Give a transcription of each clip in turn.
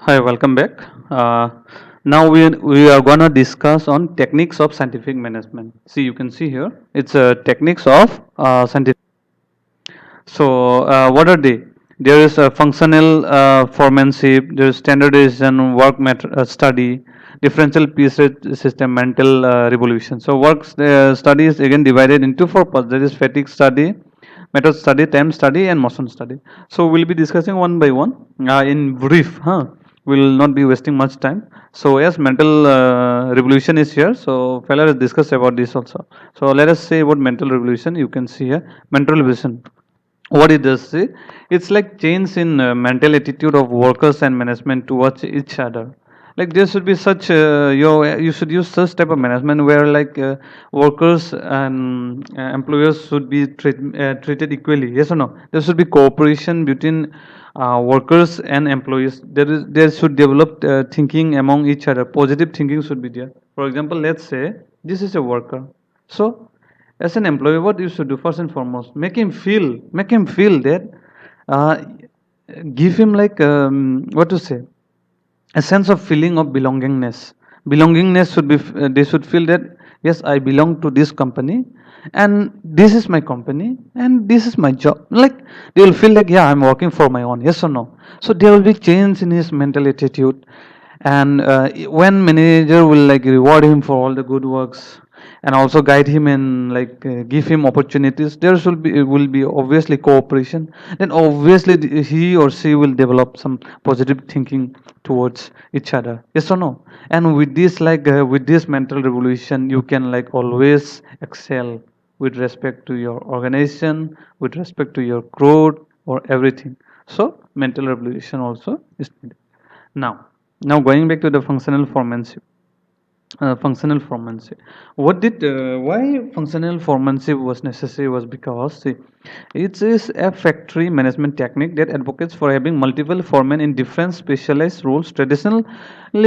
Hi, welcome back. Uh, now we are gonna discuss on techniques of scientific management. See, you can see here, it's techniques of scientific. So, what are they? There is a functional foremanship, there is standardization, work study, differential piece system, mental revolution. So, work study is again divided into four parts. There is fatigue study, method study, time study, and motion study. So, we'll be discussing one by one in brief. We'll not be wasting much time. So, yes, mental revolution is here. So, fella, let's discuss about this also. So, let us say about mental revolution. You can see here mental revolution. What it does see, it's like change in mental attitude of workers and management towards each other. Like there should be such you should use such type of management where like workers and employers should be treated equally. Yes or no? There should be cooperation between workers and employees. There should develop thinking among each other. Positive thinking should be there. For example, let's say this is a worker. So as an employee, what you should do first and foremost, make him feel that, uh, give him like what to say, a sense of feeling of belongingness. Belongingness should be, they should feel that yes, I belong to this company, and this is my company, and this is my job. Like they will feel like yeah, I'm working for my own. Yes or no? So there will be change in his mental attitude, and when manager will like reward him for all the good works and also guide him and like give him opportunities, there should be, it will be obviously cooperation. Then obviously he or she will develop some positive thinking towards each other. Yes or no? And with this like with this mental revolution, you can like always excel with respect to your organization, with respect to your growth or everything. So mental revolution also is needed. Now, going back to the functional foremanship. Functional foremanship. Why functional foremanship was necessary was because see, it is a factory management technique that advocates for having multiple foremen in different specialized roles. Traditionally,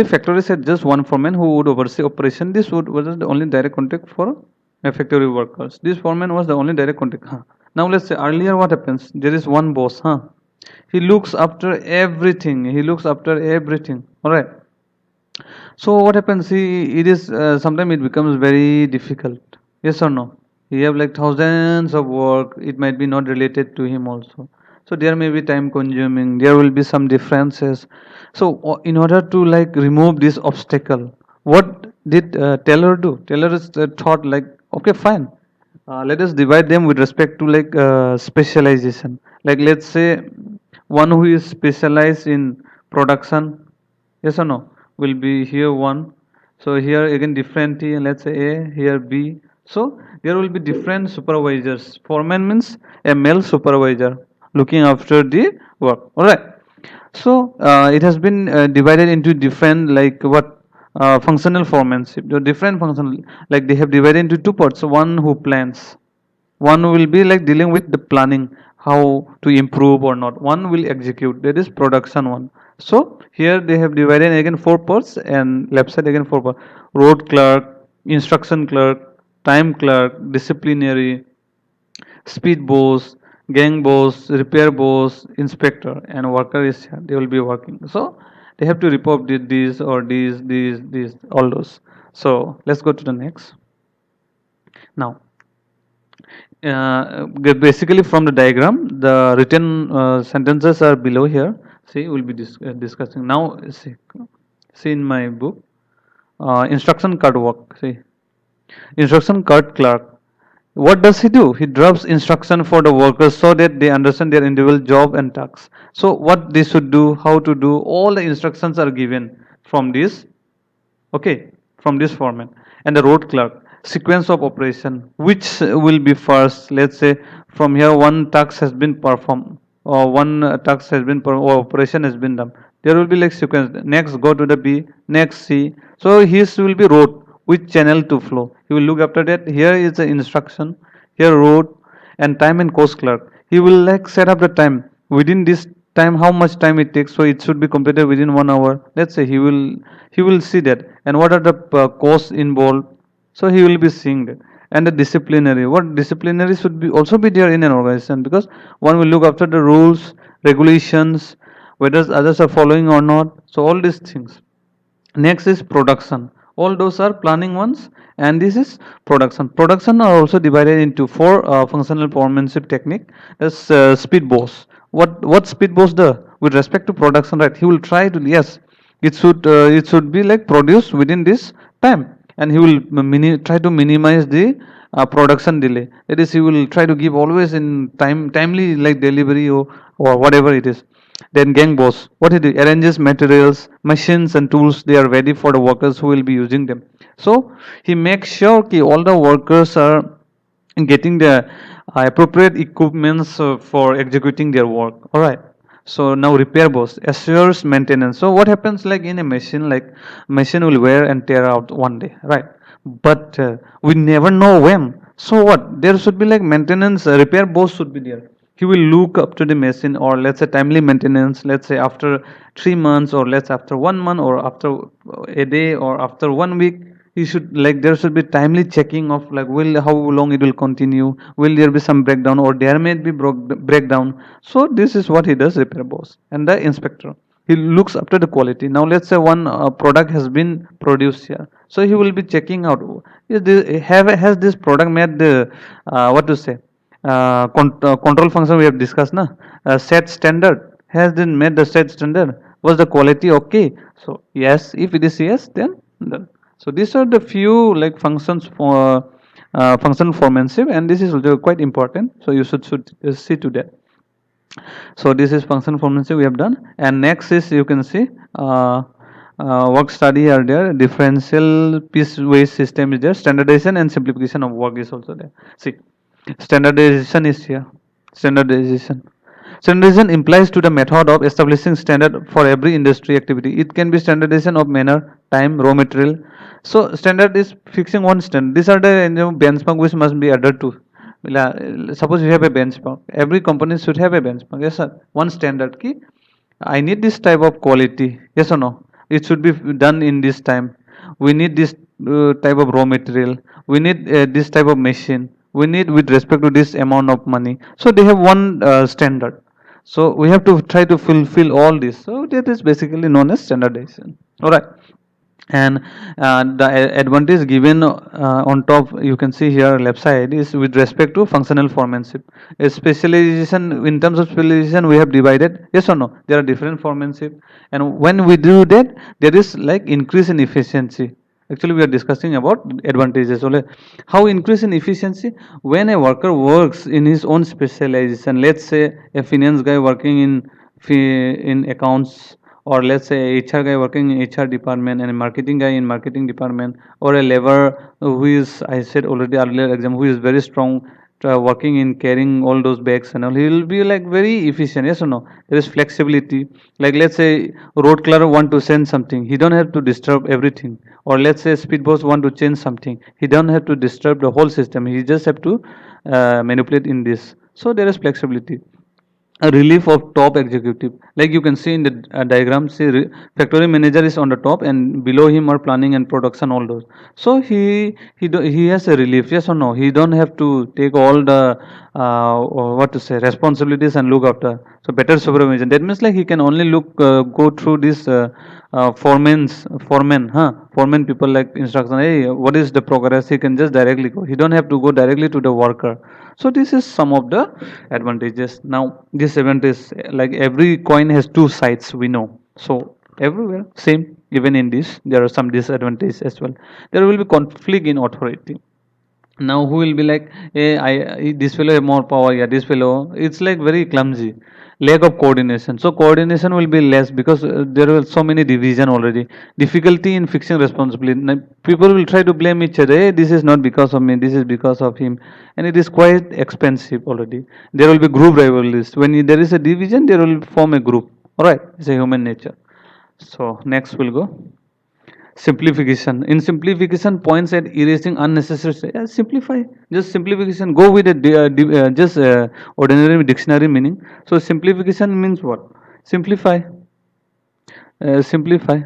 factories had just one foreman who would oversee operation. This was the only direct contact for factory workers. This foreman was the only direct contact. Huh. Now let's say earlier what happens? There is one boss. Huh. He looks after everything. He looks after everything. All right. So what happens? See, it is sometimes it becomes very difficult. Yes or no? He have like thousands of work. It might be not related to him also. So there may be time consuming. There will be some differences. So in order to like remove this obstacle, what did Taylor do? Taylor is thought like, okay, fine. Let us divide them with respect to like specialization. Like let's say one who is specialized in production. Yes or no? Will be here one. So here again different T, and let's say A, here B. So there will be different supervisors. Foreman means a male supervisor looking after the work. Alright. So it has been divided into different like what functional foremanship. The different functional like they have divided into two parts. So one who plans, one will be like dealing with the planning, how to improve or not. One will execute, that is production one. So here they have divided again four parts, and left side again four parts: road clerk, instruction clerk, time clerk, disciplinary, speed boss, gang boss, repair boss, inspector, and worker is here. They will be working. So they have to report this or these, all those. So let's go to the next. Now, basically from the diagram, the written sentences are below here. See, we'll be discussing now. See in my book, instruction card work. See, instruction card clerk. What does he do? He drops instruction for the workers so that they understand their individual job and tasks. So what they should do, how to do, all the instructions are given from this. Okay, from this format. And the road clerk, sequence of operation, which will be first. Let's say from here one task has been performed, or one task has been or operation has been done. There will be like sequence. Next go to the B, next C. So his will be road, which channel to flow. He will look after that. Here is the instruction, here road, and time and cost clerk. He will like set up the time within this time, how much time it takes, so it should be completed within 1 hour. Let's say he will see that, and what are the costs involved. So he will be seeing that. And the disciplinary, what disciplinary should be also be there in an organization, because one will look after the rules, regulations, whether others are following or not. So all these things. Next is production. All those are planning ones, and this is production. Production are also divided into four functional foremanship technique. As speed boss. What speed boss does with respect to production, right? He will try to, yes, it should be like produced within this time, and he will try to minimize the production delay. That is, he will try to give always in timely like delivery or whatever it is. Then gang boss, what he do? Arranges materials, machines and tools. They are ready for the workers who will be using them. So he makes sure that all the workers are getting the appropriate equipments for executing their work. All right. So now repair boss assures maintenance. So what happens like in a machine, like machine will wear and tear out one day, right? But we never know when. So what? There should be like maintenance, repair boss should be there. He will look up to the machine, or let's say timely maintenance, let's say after 3 months, or let's after 1 month, or after a day, or after 1 week. He should like there should be timely checking of like will how long it will continue, will there be some breakdown, or there may be breakdown. So this is what he does, repair boss. And the inspector, he looks after the quality. Now let's say one product has been produced here, so he will be checking out, has this product made the what to say, control function we have discussed na, set standard, has been made the set standard, was the quality okay? So yes, if it is yes, then done. So these are the few like functions for functional foremanship, and this is also quite important, so you should see to that. So this is function foremanship we have done, and next is you can see work study are there, differential piecewise system is there, standardization and simplification of work is also there. See, standardization is here. Standardization. Standardization implies to the method of establishing standard for every industry activity. It can be standardization of manner, time, raw material. So standard is fixing one standard. These are the benchmark which must be adhered to. Suppose you have a benchmark. Every company should have a benchmark. Yes, sir. One standard key. I need this type of quality. Yes or no? It should be done in this time. We need this type of raw material. We need this type of machine. We need with respect to this amount of money. So they have one standard. So we have to try to fulfill all this. So that is basically known as standardization. All right. And the advantage given on top, you can see here left side, is with respect to functional foremanship. A specialization, in terms of specialization we have divided, yes or no, there are different foremanship, and when we do that, there is like increase in efficiency. Actually we are discussing about advantages only. How increase in efficiency? When a worker works in his own specialization, let's say a finance guy working in accounts, or let's say HR guy working in HR department, and a marketing guy in marketing department, or a labor who is, I said already earlier exam, who is very strong, working in carrying all those bags and all, he will be like very efficient. Yes or no? There is flexibility. Like let's say road clerk want to send something, he don't have to disturb everything. Or let's say speed boss want to change something, he don't have to disturb the whole system, he just have to manipulate in this. So there is flexibility. A relief of top executive, like you can see in the diagram, see factory manager is on the top, and below him are planning and production, all those. So he has a relief. Yes or no? He don't have to take all the what to say, responsibilities and look after. So better supervision, that means like he can only go through this foreman people, like instruction, hey, what is the progress, he can just directly go, he don't have to go directly to the worker. So this is some of the advantages. Now this event is like every coin has two sides, we know. So everywhere same, even in this there are some disadvantages as well. There will be conflict in authority. Now who will be like, hey, this fellow have more power, yeah, this fellow, it's like very clumsy. Lack of coordination, so coordination will be less because there are so many division already. Difficulty in fixing responsibility. Now, people will try to blame each other, hey, this is not because of me, this is because of him, and it is quite expensive already. There will be group rivalries. When there is a division, there will form a group. All right, it's a human nature. So next we'll go. Simplification. In simplification, points at erasing unnecessary. Simplify. Just simplification. Go with a just ordinary dictionary meaning. So simplification means what? Simplify. Simplify.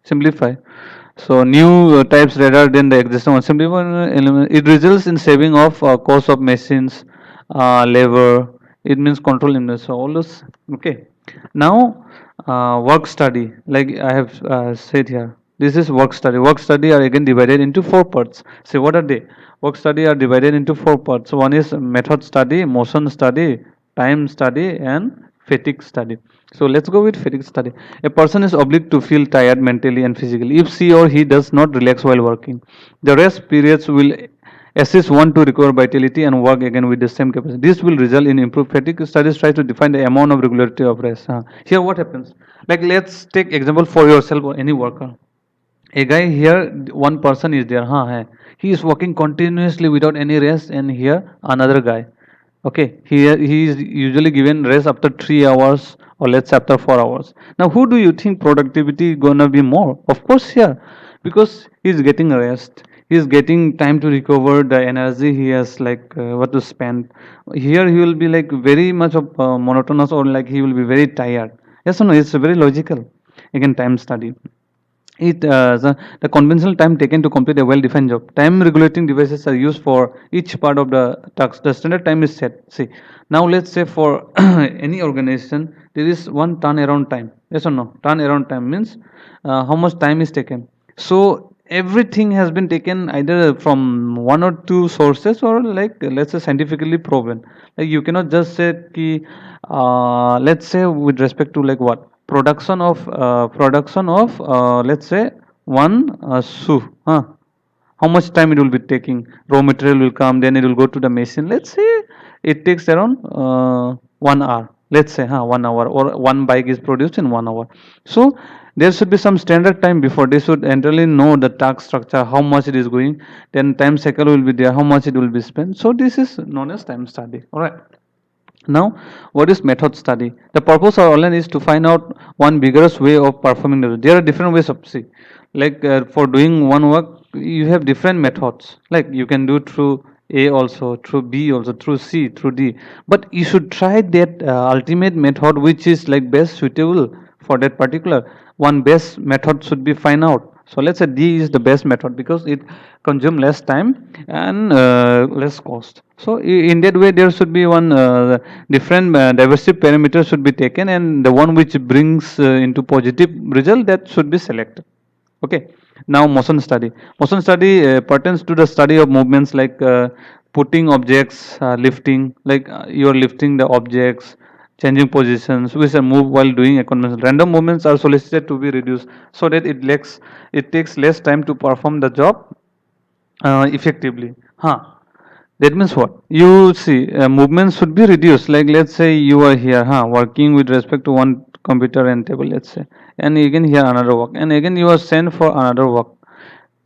Simplify. So new types rather than the existing one. Simplify. It results in saving of cost of machines, labor, it means control immunity. So all those, okay. Now work study, like I have said here, this is work study. Work study are again divided into four parts. So what are they? Work study are divided into four parts. So one is method study, motion study, time study, and fatigue study. So let's go with fatigue study. A person is obliged to feel tired mentally and physically if she or he does not relax while working. The rest periods will assist one to recover vitality and work again with the same capacity. This will result in improved fatigue. Studies try to define the amount of regularity of rest. Here, what happens? Like, let's take example for yourself or any worker. A guy here, one person is there. He is working continuously without any rest, and here another guy. Okay, he is usually given rest after 3 hours or let's say after 4 hours. Now, who do you think productivity gonna be more? Of course, here, because he's getting rest. He's getting time to recover the energy he has, like what to spend. Here, he will be like very much of monotonous, or like he will be very tired. Yes or no? It's very logical. Again, time study. The conventional time taken to complete a well-defined job. Time regulating devices are used for each part of the task. The standard time is set. See, now let's say for any organization, there is one turnaround time. Yes or no? Turnaround time means how much time is taken. So everything has been taken either from one or two sources, or like let's say scientifically proven. Like you cannot just say ki, let's say with respect to like what production of let's say one shoe. How much time it will be taking? Raw material will come, then it will go to the machine. Let's say it takes around 1 hour. Let's say 1 hour, or one bike is produced in 1 hour. So there should be some standard time before. They should entirely know the task structure, how much it is going. Then time cycle will be there, how much it will be spent. So this is known as time study. All right. Now, what is method study? The purpose of online is to find out one vigorous way of performing the. There are different ways of see, like for doing one work, you have different methods. Like you can do through A also, through B also, through C, through D. But you should try that ultimate method which is like best suitable for that particular one. Best method should be find out. So let's say D is the best method because it consume less time and less cost. So in that way, there should be one different diversity parameters should be taken, and the one which brings into positive result, that should be selected. Okay. Now motion study. Motion study pertains to the study of movements like putting objects, lifting, like you are lifting the objects, changing positions, which are move while doing a conventional. Random movements are solicited to be reduced so that it takes less time to perform the job effectively. That means what? You see, movements should be reduced. Like let's say you are here, working with respect to one computer and table, let's say, and again here another work, and again you are sent for another work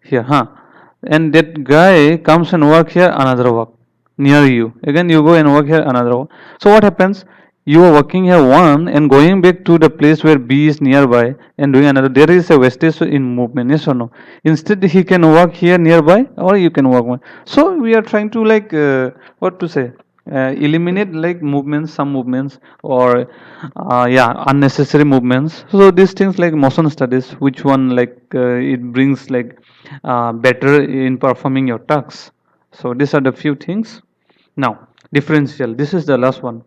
here, and that guy comes and work here another work near you. Again you go and work here another work. So what happens? You are working here one and going back to the place where B is nearby and doing another. There is a wastage in movement, yes or no? Instead, he can work here nearby, or you can work one. So we are trying to like what to say, eliminate like movements, some movements, or yeah, unnecessary movements. So these things like motion studies, which one like it brings like better in performing your tasks. So these are the few things. Now differential. This is the last one.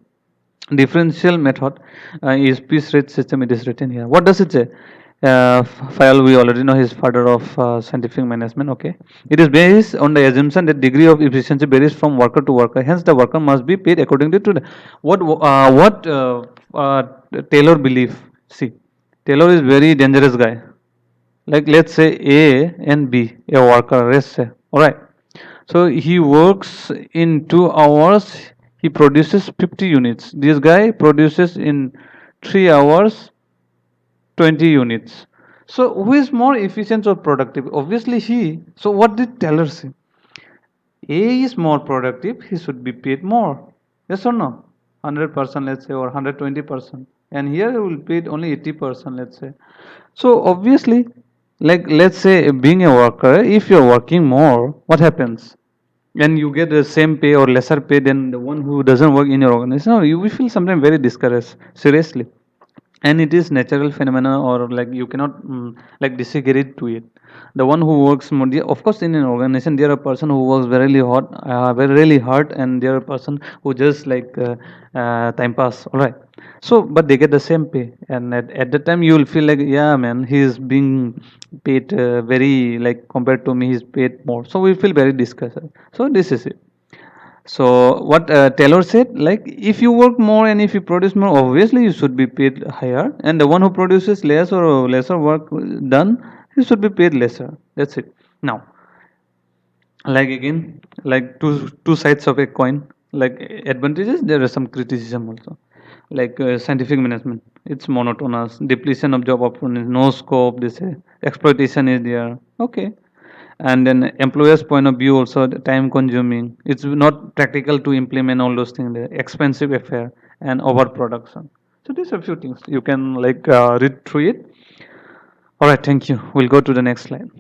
Differential method is piece rate system. It is written here. What does it say? Fayal, we already know, he's father of scientific management. Okay, it is based on the assumption that degree of efficiency varies from worker to worker. Hence, the worker must be paid accordingly to the what Taylor believe. See, Taylor is very dangerous guy. Like let's say A and B, a worker. Let's say, all right. So he works in 2 hours. He produces 50 units. This guy produces in 3 hours 20 units. So who is more efficient or productive? Obviously he. So what did Taylor say? A is more productive. He should be paid more. Yes or no? 100%, let's say, or 120%. And here he will paid only 80%, let's say. So obviously, like let's say being a worker, if you're working more, what happens? And you get the same pay or lesser pay than the one who doesn't work in your organization, you will feel sometimes very discouraged. Seriously. and it is natural phenomena, or like you cannot like disagree to it. The one who works more, of course, in an organization there are a person who works very really hard, very really hard, and there are a person who just like time pass, all right. So but they get the same pay, and at the time you will feel like, yeah man, he is being paid very, like compared to me he's paid more, so we feel very disgusted. So this is it. So what Taylor said, like if you work more and if you produce more, obviously you should be paid higher, and the one who produces less or lesser work done, he should be paid lesser. That's it. Now, like again, like two sides of a coin. Like advantages, there are some criticism also. Like scientific management, it's monotonous, depletion of job opportunities, no scope. They say exploitation is there. Okay, and then employer's point of view also, the time consuming, it's not practical to implement all those things there, expensive affair, and overproduction. So these are a few things you can like read through it. All right, thank you. We'll go to the next slide.